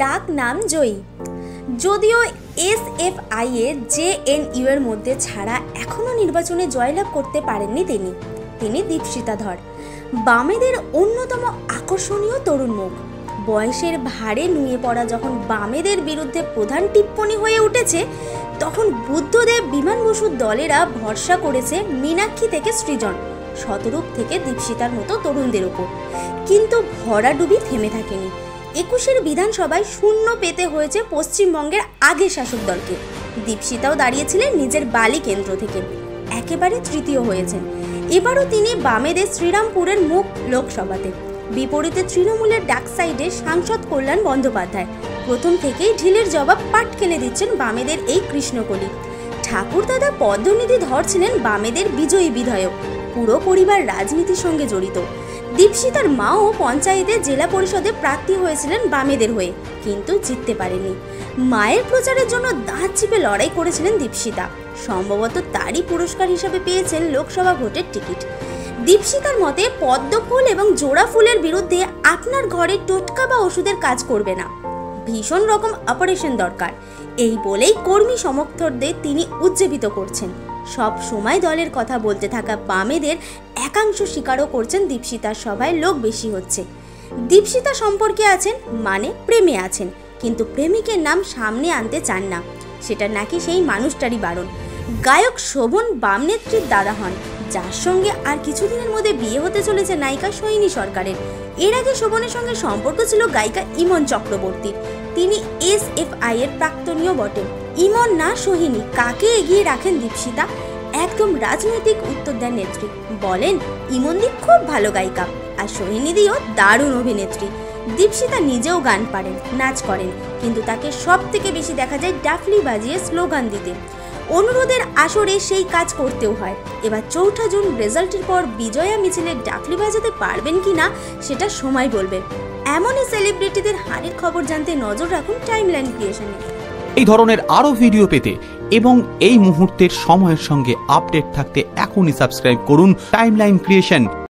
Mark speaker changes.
Speaker 1: ডাক নাম জয়ী। যদিও SFI এর JNU এর মধ্যে ছাড়া এখনও নির্বাচনে জয়লাভ করতে পারেননি তিনি দীপশিতা ধর, বামেদের অন্যতম আকর্ষণীয় তরুণ মুখ। বয়সের ভারে নুয়ে পড়া যখন বামেদের বিরুদ্ধে প্রধান টিপ্পনী হয়ে উঠেছে, তখন বুদ্ধদেব বিমান বসুর দলেরা ভরসা করেছে মীনাক্ষী থেকে সৃজন, শতরূপ থেকে দীপশিতার মতো তরুণদের উপর। কিন্তু ভরাডুবি থেমে থাকেনি। 21-এর বিধানসভায় শূন্য পেতে হয়েছে পশ্চিমবঙ্গের আগের শাসক দলকে। দীপশিতাও দাঁড়িয়েছিলেন নিজের বালি কেন্দ্র থেকে, একেবারে তৃতীয় হয়েছেন। এবারও তিনি বামেদের শ্রীরামপুরের মুখ লোকসভাতে। বিপরীতে তৃণমূলের ডাক সাইডে সাংসদ কল্যাণ বন্দ্যোপাধ্যায়। প্রথম থেকেই ঢিলের জবাব পাটকেলে দিচ্ছেন বামেদের এই কৃষ্ণকলি। ঠাকুরদাদা পদ্মনিধি ধর ছিলেন বামেদের বিজয়ী বিধায়ক, পুরো পরিবার রাজনীতির সঙ্গে জড়িত। দীপশিতার মাও পঞ্চায়েতে জেলা পরিষদে প্রার্থী হয়েছিলেন বামেদের হয়ে, কিন্তু জিততে পারেনি। মায়ের প্রচারের জন্য দাঁত চিপে লড়াই করেছিলেন দীপশিতা। সম্ভবত তারই পুরস্কার হিসাবে পেয়েছেন লোকসভা ভোটের টিকিট। দীপশিতার মতে পদ্ম ফুল এবং জোড়া ফুলের বিরুদ্ধে আপনার ঘরে টোটকা বা ওষুধের কাজ করবে না, ভীষণ রকম অপারেশন দরকার। এই বলেই কর্মী সমর্থকদের তিনি উজ্জীবিত করছেন। সব সময় দলের কথা বলতে থাকা বামেদের একাংশ স্বীকারও করছেন দীপশিতার সভায় লোক বেশি হচ্ছে। দীপশিতা সম্পর্কে আছেন মানে প্রেমে আছেন, কিন্তু প্রেমিকের নাম সামনে আনতে চান না, সেটা নাকি সেই মানুষটারই বারণ। গায়ক শোভন বাম নেত্রীর দাদা হন, যার সঙ্গে আর কিছুদিনের মধ্যে বিয়ে হতে চলেছে নায়িকা সোহিনী সরকারের। এর আগে শোভনের সঙ্গে সম্পর্ক ছিল গায়িকা ইমন চক্রবর্তীর। তিনি SFI এর প্রাক্তনীয় বটে। ইমন না সোহিনী, কাকে এগিয়ে রাখেন দীপশিতা? একদম রাজনৈতিক উত্তর দেন নেত্রী, বলেন ইমনদি খুব ভালো গায়িকা আর সোহিনীদিও দারুণ অভিনেত্রী। দীপশিতা নিজেও গান পারেন, নাচ করেন, কিন্তু তাকে সব থেকে বেশি দেখা যায় ডাফলি বাজিয়ে স্লোগান দিতে। অনুরোধের আসরে সেই কাজ করতেও হয়। এবার 4 জুন রেজাল্টের পর বিজয়া মিছিলে ডাফলি বাজাতে পারবেন কিনা সেটা সময় বলবে। এমনই সেলিব্রিটিদের হারের খবর জানতে নজর রাখুন টাইমলাইন ক্রিয়েশনে।
Speaker 2: এই ধরনের আরো ভিডিও পেতে এবং এই মুহূর্তের সময়ের সঙ্গে আপডেট থাকতে এখনই সাবস্ক্রাইব করুন টাইমলাইন ক্রিয়েশন।